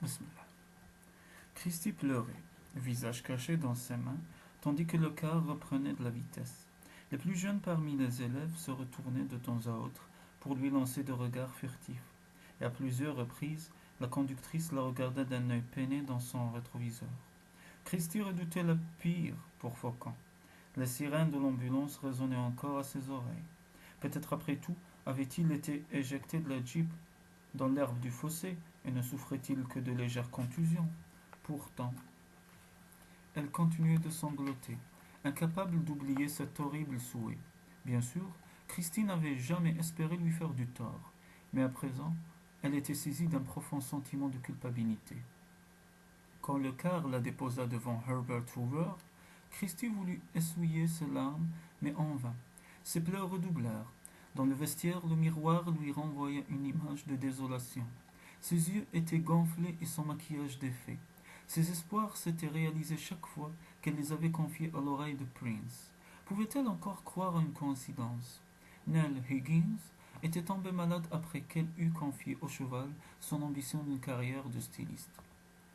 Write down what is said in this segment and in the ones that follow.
Bismillah. Christie pleurait, le visage caché dans ses mains, tandis que le car reprenait de la vitesse. Les plus jeunes parmi les élèves se retournaient de temps à autre pour lui lancer de regards furtifs, et à plusieurs reprises, la conductrice la regardait d'un œil peiné dans son rétroviseur. Christie redoutait le pire pour Faucon. Les sirènes de l'ambulance résonnaient encore à ses oreilles. Peut-être après tout avait-il été éjecté de la jeep dans l'herbe du fossé et ne souffrait-il que de légères contusions. Pourtant, elle continuait de sangloter, incapable d'oublier cet horrible souhait. Bien sûr, Christine n'avait jamais espéré lui faire du tort, mais à présent, elle était saisie d'un profond sentiment de culpabilité. Quand le car la déposa devant Herbert Hoover, Christie voulut essuyer ses larmes, mais en vain. Ses pleurs redoublèrent. Dans le vestiaire, le miroir lui renvoyait une image de désolation. Ses yeux étaient gonflés et son maquillage défait. Ses espoirs s'étaient réalisés chaque fois qu'elle les avait confiés à l'oreille de Prince. Pouvait-elle encore croire à une coïncidence? Nell Higgins était tombée malade après qu'elle eut confié au cheval son ambition d'une carrière de styliste.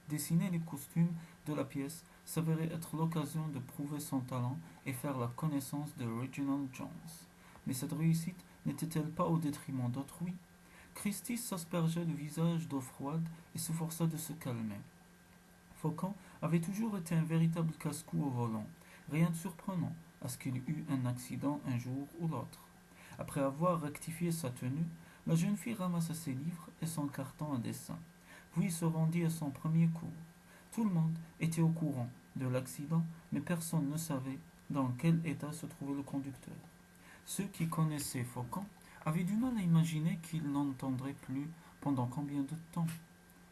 Dessiner les costumes de la pièce s'avérait être l'occasion de prouver son talent et faire la connaissance de Reginald Jones. Mais cette réussite n'était-elle pas au détriment d'autrui? Christie s'aspergeait le visage d'eau froide et s'efforça de se calmer. Faucon avait toujours été un véritable casse-cou au volant. Rien de surprenant à ce qu'il eût un accident un jour ou l'autre. Après avoir rectifié sa tenue, la jeune fille ramassa ses livres et son carton à dessin, puis se rendit à son premier cours. Tout le monde était au courant de l'accident, mais personne ne savait dans quel état se trouvait le conducteur. Ceux qui connaissaient Faucon avaient du mal à imaginer qu'il n'entendrait plus pendant combien de temps.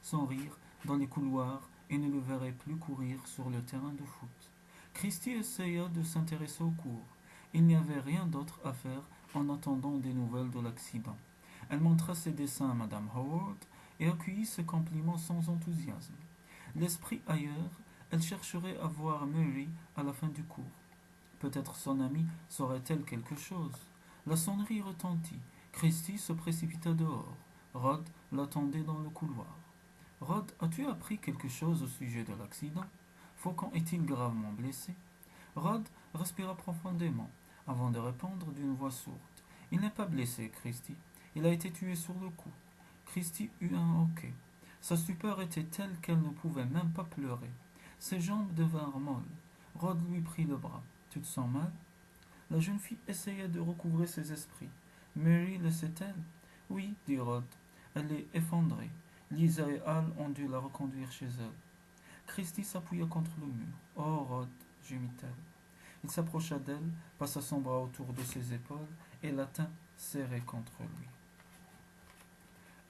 Sans rire, dans les couloirs, et ne le verrait plus courir sur le terrain de foot. Christie essaya de s'intéresser au cours. Il n'y avait rien d'autre à faire en attendant des nouvelles de l'accident. Elle montra ses dessins à Madame Howard et accueillit ses compliments sans enthousiasme. L'esprit ailleurs, elle chercherait à voir Mary à la fin du cours. Peut-être son amie saurait-elle quelque chose. La sonnerie retentit. Christie se précipita dehors. Rod l'attendait dans le couloir. Rod, as-tu appris quelque chose au sujet de l'accident? Faucon est-il gravement blessé? Rod respira profondément avant de répondre d'une voix sourde. Il n'est pas blessé, Christie. Il a été tué sur le coup. Christie eut un hoquet. Sa stupeur était telle qu'elle ne pouvait même pas pleurer. Ses jambes devinrent molles. Rod lui prit le bras. Tu te sens mal? La jeune fille essayait de recouvrer ses esprits. Mary le sait-elle? Oui, dit Rod. Elle est effondrée. Lisa et Al ont dû la reconduire chez elle. Christie s'appuya contre le mur. Oh, Rod, gémit-elle. Il s'approcha d'elle, passa son bras autour de ses épaules et la tint serré contre lui.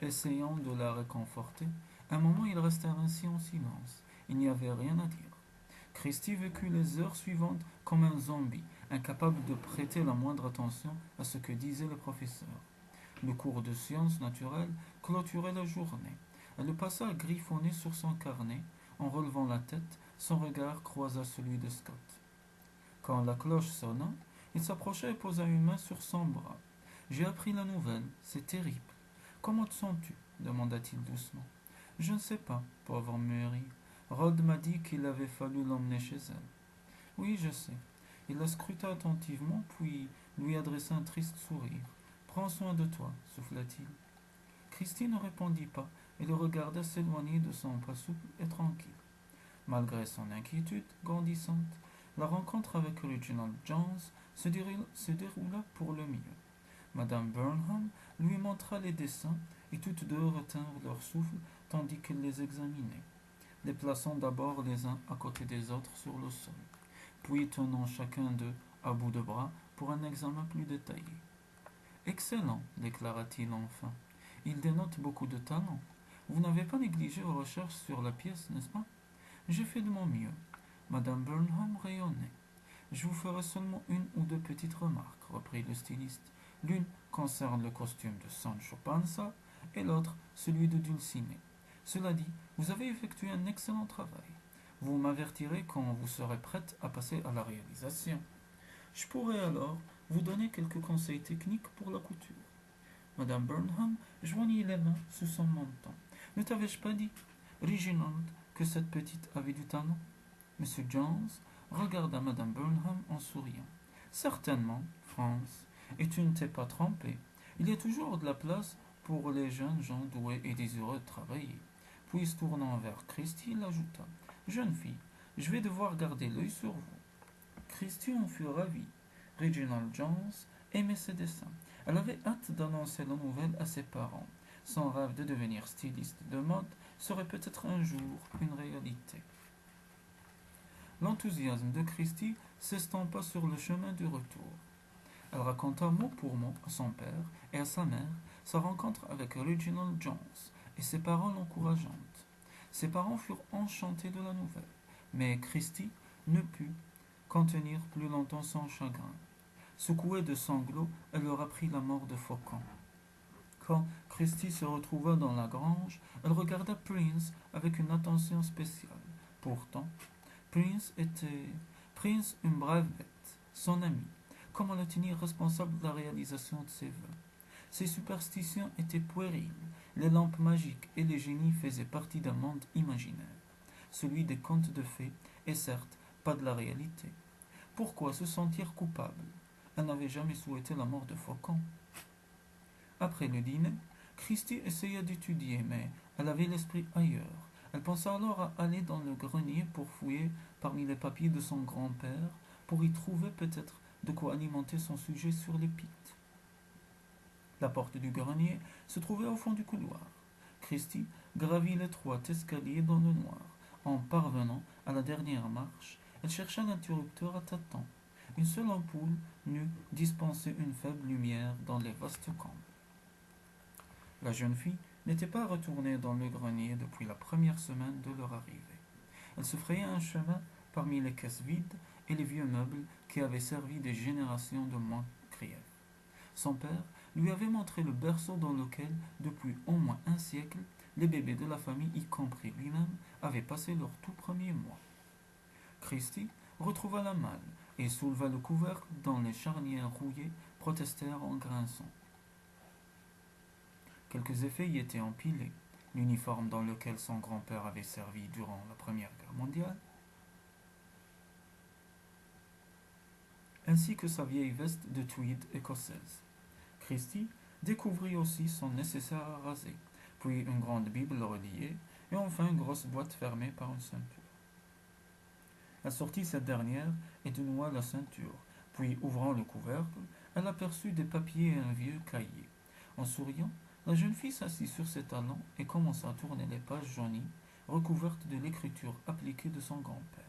Essayant de la réconforter, un moment ils restèrent ainsi en silence. Il n'y avait rien à dire. Christie vécut les heures suivantes comme un zombie, incapable de prêter la moindre attention à ce que disait le professeur. Le cours de sciences naturelles clôturait la journée. Elle le passa à griffonner sur son carnet. En relevant la tête, son regard croisa celui de Scott. Quand la cloche sonna, il s'approcha et posa une main sur son bras. J'ai appris la nouvelle, c'est terrible. Comment te sens-tu? Demanda-t-il doucement. Je ne sais pas, pauvre Mary. Rod m'a dit qu'il avait fallu l'emmener chez elle. Oui, je sais. Il la scruta attentivement, puis lui adressa un triste sourire. Prends soin de toi, souffla-t-il. Christie ne répondit pas et le regarda s'éloigner de son pas souple et tranquille. Malgré son inquiétude grandissante, la rencontre avec Reginald Jones se déroula pour le mieux. Madame Burnham lui montra les dessins et toutes deux retinrent leur souffle tandis qu'elle les examinait, les plaçant d'abord les uns à côté des autres sur le sol, puis tenant chacun d'eux à bout de bras pour un examen plus détaillé. Excellent, déclara-t-il enfin. Il dénote beaucoup de talent. Vous n'avez pas négligé vos recherches sur la pièce, n'est-ce pas? J'ai fait de mon mieux. Madame Burnham rayonnait. Je vous ferai seulement une ou deux petites remarques, reprit le styliste. L'une concerne le costume de Sancho Panza et l'autre celui de Dulcinea. Cela dit, vous avez effectué un excellent travail. Vous m'avertirez quand vous serez prête à passer à la réalisation. Je pourrais alors vous donner quelques conseils techniques pour la couture. Madame Burnham joignit les mains sous son menton. Ne t'avais-je pas dit? Reginald que cette petite avait du talent? Monsieur Jones regarda Madame Burnham en souriant. Certainement, Franz, et tu ne t'es pas trompé. Il y a toujours de la place pour les jeunes gens doués et désireux de travailler. Puis, se tournant vers Christie, il ajouta: Jeune fille, je vais devoir garder l'œil sur vous. Christie en fut ravie. Reginald Jones aimait ses dessins. Elle avait hâte d'annoncer la nouvelle à ses parents. Son rêve de devenir styliste de mode serait peut-être un jour une réalité. L'enthousiasme de Christie s'estompa sur le chemin du retour. Elle raconta mot pour mot à son père et à sa mère sa rencontre avec Reginald Jones et ses paroles encourageantes. Ses parents furent enchantés de la nouvelle, mais Christie ne put contenir plus longtemps son chagrin. Secouée de sanglots, elle leur apprit la mort de Faucon. Quand Christie se retrouva dans la grange, elle regarda Prince avec une attention spéciale. Pourtant, Prince une brave bête, son ami. Comment le tenir responsable de la réalisation de ses vœux? Ses superstitions étaient puériles. Les lampes magiques et les génies faisaient partie d'un monde imaginaire, celui des contes de fées, et certes pas de la réalité. Pourquoi se sentir coupable? Elle n'avait jamais souhaité la mort de Faucon. Après le dîner, Christie essaya d'étudier, mais elle avait l'esprit ailleurs. Elle pensa alors à aller dans le grenier pour fouiller parmi les papiers de son grand-père, pour y trouver peut-être de quoi alimenter son sujet sur les Pictes. La porte du grenier se trouvait au fond du couloir. Christie gravit l'étroit escalier dans le noir. En parvenant à la dernière marche, elle chercha l'interrupteur à tâtons. Une seule ampoule n'eût dispensé une faible lumière dans les vastes combles. La jeune fille n'était pas retournée dans le grenier depuis la première semaine de leur arrivée. Elle se frayait un chemin parmi les caisses vides et les vieux meubles qui avaient servi des générations de Moncrief. Son père lui avait montré le berceau dans lequel, depuis au moins un siècle, les bébés de la famille, y compris lui-même, avaient passé leurs tout premiers mois. Christie retrouva la malle et souleva le couvercle dont les charnières rouillées protestèrent en grinçant. Quelques effets y étaient empilés: l'uniforme dans lequel son grand-père avait servi durant la Première Guerre mondiale, ainsi que sa vieille veste de tweed écossaise. Christie découvrit aussi son nécessaire à raser, puis une grande Bible reliée, et enfin une grosse boîte fermée par une ceinture. Elle sortit cette dernière et dénoua la ceinture, puis ouvrant le couvercle, elle aperçut des papiers et un vieux cahier. En souriant, la jeune fille s'assit sur ses talons et commença à tourner les pages jaunies, recouvertes de l'écriture appliquée de son grand-père.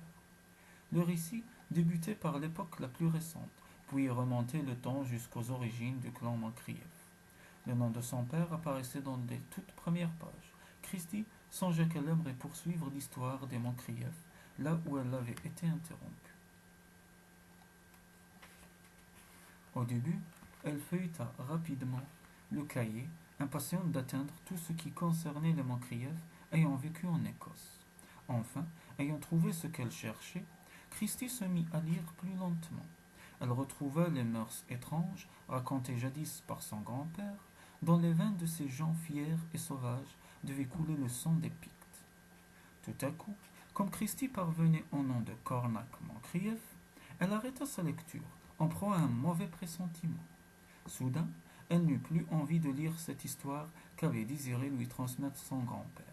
Le récit débutait par l'époque la plus récente, puis remontait le temps jusqu'aux origines du clan Moncrief. Le nom de son père apparaissait dans les toutes premières pages. Christie songeait qu'elle aimerait poursuivre l'histoire des Moncrief, là où elle avait été interrompue. Au début, elle feuilleta rapidement le cahier, impatiente d'atteindre tout ce qui concernait les Moncrief ayant vécu en Écosse. Enfin, ayant trouvé ce qu'elle cherchait, Christie se mit à lire plus lentement. Elle retrouva les mœurs étranges racontées jadis par son grand-père. Dans les veines de ces gens fiers et sauvages devait couler le sang des Pictes. Tout à coup, comme Christie parvenait au nom de Cornac Moncrief, elle arrêta sa lecture, en proie à un mauvais pressentiment. Soudain, elle n'eut plus envie de lire cette histoire qu'avait désiré lui transmettre son grand-père.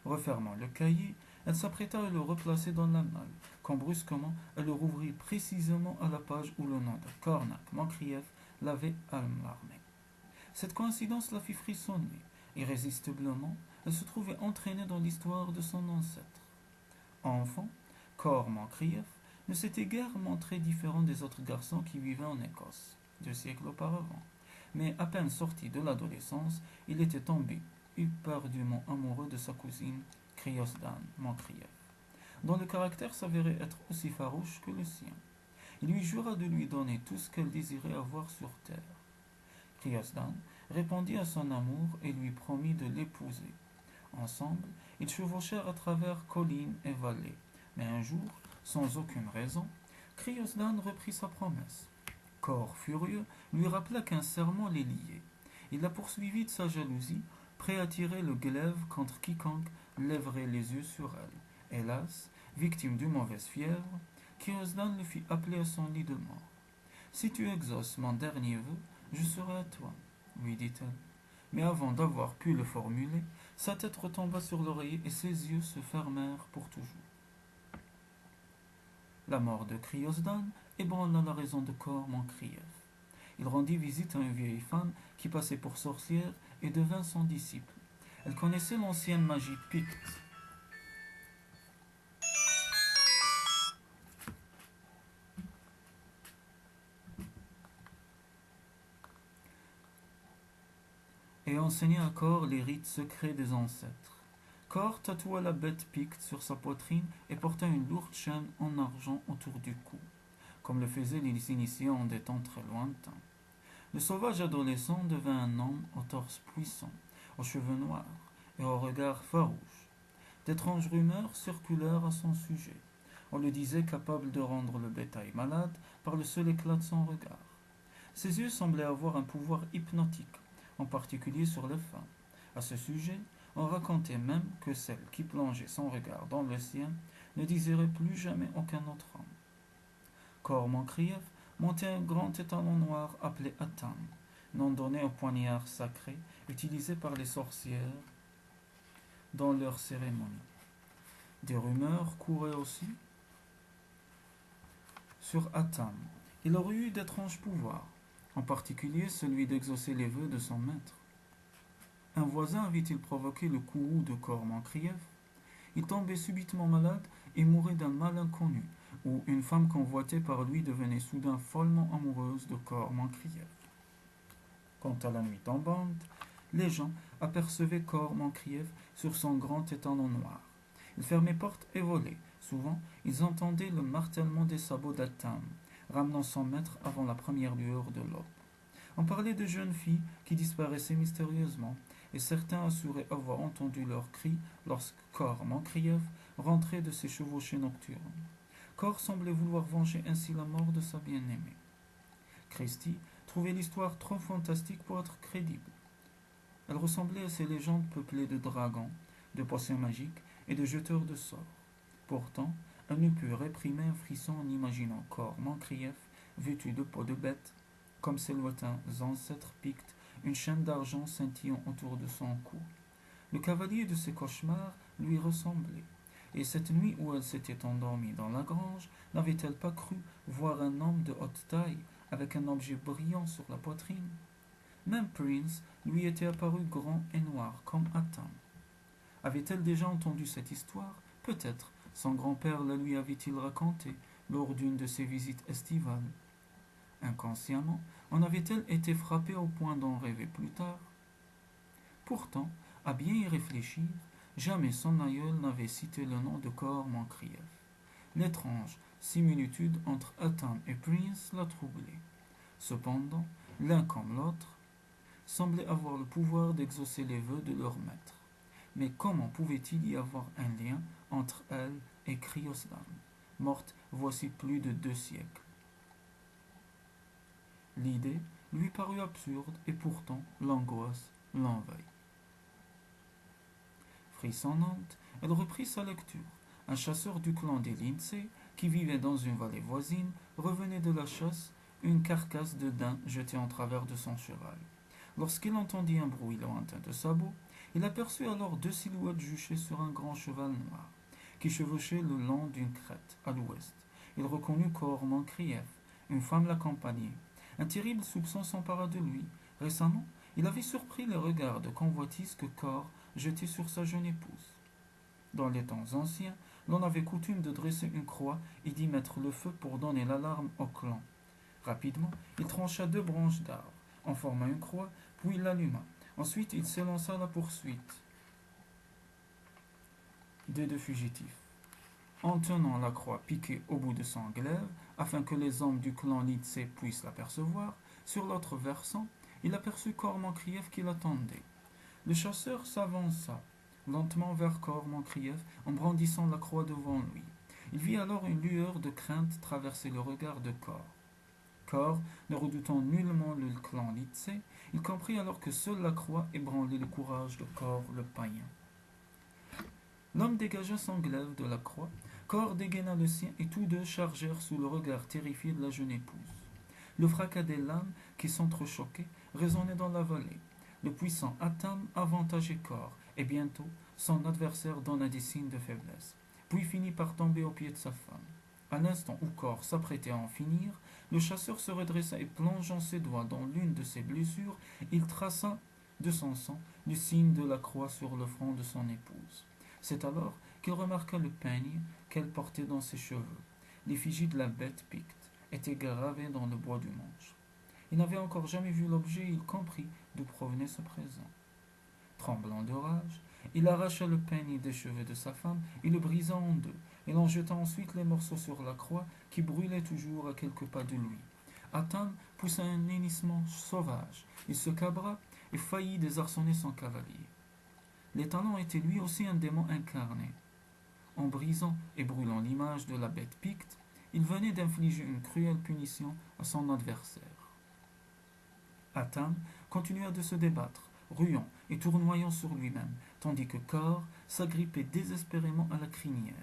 Refermant le cahier, elle s'apprêta à le replacer dans la malle, quand brusquement elle le rouvrit précisément à la page où le nom de Cornac Moncrief l'avait alarmée. Cette coïncidence la fit frissonner. Irrésistiblement, elle se trouvait entraînée dans l'histoire de son ancêtre. Enfant, Cor Moncrief ne s'était guère montré différent des autres garçons qui vivaient en Écosse 2 siècles auparavant. Mais à peine sorti de l'adolescence, il était tombé éperdument amoureux de sa cousine Criosdan Moncrief, dont le caractère s'avérait être aussi farouche que le sien. Il lui jura de lui donner tout ce qu'elle désirait avoir sur terre. Criosdan répondit à son amour et lui promit de l'épouser. Ensemble, ils chevauchèrent à travers collines et vallées. Mais un jour, sans aucune raison, Criosdan reprit sa promesse. Cor furieux lui rappela qu'un serment les liait. Il la poursuivit de sa jalousie, prêt à tirer le glaive contre quiconque lèverait les yeux sur elle. Hélas, victime d'une mauvaise fièvre, Kiosdan le fit appeler à son lit de mort. Si tu exauces mon dernier vœu, je serai à toi, lui dit-elle. Mais avant d'avoir pu le formuler, sa tête retomba sur l'oreiller et ses yeux se fermèrent pour toujours. La mort de Kriosdan ébranla la raison de Cormancrieff. Il rendit visite à une vieille femme qui passait pour sorcière et devint son disciple. Elle connaissait l'ancienne magie picte. Et enseignait à Cor les rites secrets des ancêtres. Cor tatoua la bête picte sur sa poitrine et porta une lourde chaîne en argent autour du cou, comme le faisaient les initiés en des temps très lointains. Le sauvage adolescent devint un homme au torse puissant, aux cheveux noirs et au regard farouche. D'étranges rumeurs circulèrent à son sujet. On le disait capable de rendre le bétail malade par le seul éclat de son regard. Ses yeux semblaient avoir un pouvoir hypnotique, en particulier sur les femmes. À ce sujet, on racontait même que celle qui plongeait son regard dans le sien ne désirait plus jamais aucun autre homme. Cormancrieff montait un grand étalon noir appelé Atam, nom donné au poignard sacré utilisé par les sorcières dans leurs cérémonies. Des rumeurs couraient aussi sur Atam. Il aurait eu d'étranges pouvoirs, en particulier celui d'exaucer les vœux de son maître. Un voisin avait-il provoqué le courroux de Cormancrieff? Il tombait subitement malade et mourait d'un mal inconnu, où une femme convoitée par lui devenait soudain follement amoureuse de Cormancrieff. Quant à la nuit tombante, les gens apercevaient Cormancrieff sur son grand étalon noir. Il fermait porte et volait. Souvent, ils entendaient le martèlement des sabots d'Atam, ramenant son maître avant la première lueur de l'aube. On parlait de jeunes filles qui disparaissaient mystérieusement, et certains assuraient avoir entendu leurs cris lorsque Cormancrieff rentrait de ses chevauchées nocturnes. Cor semblait vouloir venger ainsi la mort de sa bien-aimée. Christie trouvait l'histoire trop fantastique pour être crédible. Elle ressemblait à ces légendes peuplées de dragons, de potions magiques et de jeteurs de sorts. Pourtant, elle ne put réprimer un frisson en imaginant Cormancrieff vêtu de peau de bête, comme ses lointains ancêtres pictes, une chaîne d'argent scintillant autour de son cou. Le cavalier de ses cauchemars lui ressemblait, et cette nuit où elle s'était endormie dans la grange, n'avait-elle pas cru voir un homme de haute taille avec un objet brillant sur la poitrine? Même Prince lui était apparu grand et noir comme Atam. Avait-elle déjà entendu cette histoire? Peut-être son grand-père la lui avait-il racontée lors d'une de ses visites estivales. Inconsciemment, en avait-elle été frappée au point d'en rêver plus tard? Pourtant, à bien y réfléchir, jamais son aïeul n'avait cité le nom de Cormancrieff. L'étrange similitude entre Atam et Prince la troublait. Cependant, l'un comme l'autre semblaient avoir le pouvoir d'exaucer les vœux de leur maître. Mais comment pouvait-il y avoir un lien entre elle et Kriosdan, morte voici plus de 2 siècles? L'idée lui parut absurde et pourtant l'angoisse l'envahit. Frissonnante, elle reprit sa lecture. Un chasseur du clan des Lindsay, qui vivait dans une vallée voisine, revenait de la chasse, une carcasse de daim jetée en travers de son cheval. Lorsqu'il entendit un bruit lointain de sabots, il aperçut alors 2 silhouettes juchées sur un grand cheval noir, qui chevauchait le long d'une crête, à l'ouest. Il reconnut Cormancrieff, une femme l'accompagnait. Un terrible soupçon s'empara de lui. Récemment, il avait surpris les regards de convoitise que Cor jetait sur sa jeune épouse. Dans les temps anciens, l'on avait coutume de dresser une croix et d'y mettre le feu pour donner l'alarme au clan. Rapidement, il trancha 2 branches d'arbre, en forma une croix, puis l'alluma. Ensuite, il s'élança à la poursuite des 2 fugitifs, en tenant la croix piquée au bout de son glaive, afin que les hommes du clan Lindsay puissent l'apercevoir. Sur l'autre versant, il aperçut Cormancrieff qui l'attendait. Le chasseur s'avança lentement vers Cormancrieff en brandissant la croix devant lui. Il vit alors une lueur de crainte traverser le regard de Cor. Cor, ne redoutant nullement le clan Lindsay, Il comprit alors que seule la croix ébranlait le courage de Cor le païen. L'homme dégagea son glaive de la croix, Cor dégaina le sien, et tous deux chargèrent sous le regard terrifié de la jeune épouse. Le fracas des lames qui s'entrechoquaient résonnait dans la vallée. Le puissant Atham avantageait Cor, et bientôt son adversaire donna des signes de faiblesse, puis finit par tomber aux pieds de sa femme. À l'instant où Cor s'apprêtait à en finir, le chasseur se redressa et plongeant ses doigts dans l'une de ses blessures, il traça de son sang le signe de la croix sur le front de son épouse. C'est alors qu'il remarqua le peigne qu'elle portait dans ses cheveux. L'effigie de la bête picte était gravée dans le bois du manche. Il n'avait encore jamais vu l'objet et il comprit d'où provenait ce présent. Tremblant de rage, il arracha le peigne des cheveux de sa femme et le brisa en deux, et en jeta ensuite les morceaux sur la croix qui brûlait toujours à quelques pas de lui. Atham poussa un hennissement sauvage. Il se cabra et faillit désarçonner son cavalier. L'étalon était lui aussi un démon incarné. En brisant et brûlant l'image de la bête picte, il venait d'infliger une cruelle punition à son adversaire. Atham continua de se débattre, ruant et tournoyant sur lui-même, tandis que Cor s'agrippait désespérément à la crinière.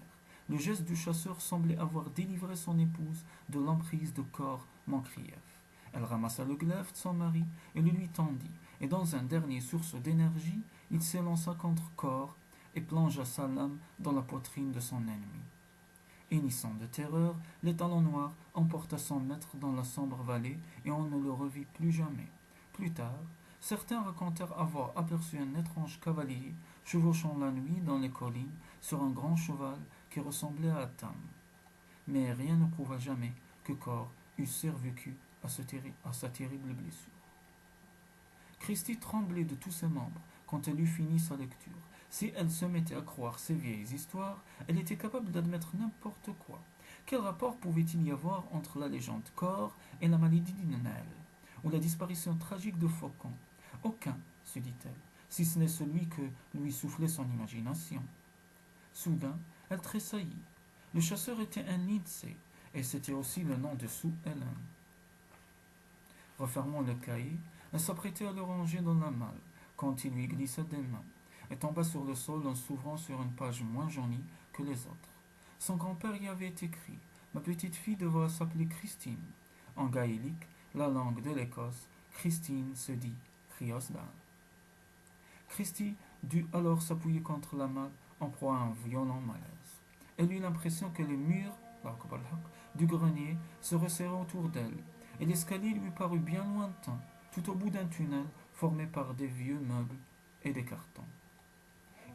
Le geste du chasseur semblait avoir délivré son épouse de l'emprise de Cor Mancrief. Elle ramassa le glaive de son mari et le lui tendit, et dans un dernier sursaut d'énergie, il s'élança contre Cor et plongea sa lame dans la poitrine de son ennemi. Hennissant de terreur, l'étalon noir emporta son maître dans la sombre vallée et on ne le revit plus jamais. Plus tard, certains racontèrent avoir aperçu un étrange cavalier chevauchant la nuit dans les collines sur un grand cheval qui ressemblait à Atham. Mais rien ne prouva jamais que Cor eût survécu à sa terrible blessure. Christie tremblait de tous ses membres quand elle eut fini sa lecture. Si elle se mettait à croire ces vieilles histoires, elle était capable d'admettre n'importe quoi. Quel rapport pouvait-il y avoir entre la légende Cor et la maladie d'Inanel, ou la disparition tragique de Faucon? Aucun, se dit-elle, si ce n'est celui que lui soufflait son imagination. Soudain, elle tressaillit. Le chasseur était un Lindsay, et c'était aussi le nom de Sue Ellen. Refermant le cahier, elle s'apprêtait à le ranger dans la malle, quand il lui glissa des mains, et tomba sur le sol en s'ouvrant sur une page moins jaunie que les autres. Son grand-père y avait écrit « Ma petite fille devra s'appeler Christine ». En gaélique, la langue de l'Écosse, Christine se dit Criosdan. Christie dut alors s'appuyer contre la malle en proie à un violent malaise. Elle eut l'impression que les murs du grenier se resserraient autour d'elle, et l'escalier lui parut bien lointain, tout au bout d'un tunnel formé par des vieux meubles et des cartons.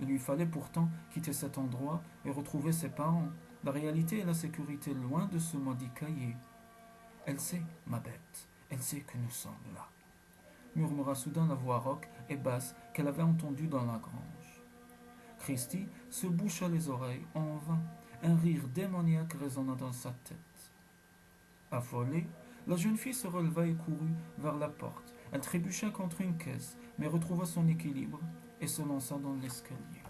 Il lui fallait pourtant quitter cet endroit et retrouver ses parents, la réalité et la sécurité loin de ce maudit cahier. Elle sait, ma bête, elle sait que nous sommes là, murmura soudain la voix rauque et basse qu'elle avait entendue dans la grange. Christie se boucha les oreilles en vain. Un rire démoniaque résonna dans sa tête. Affolée, la jeune fille se releva et courut vers la porte. Elle trébucha contre une caisse, mais retrouva son équilibre et se lança dans l'escalier.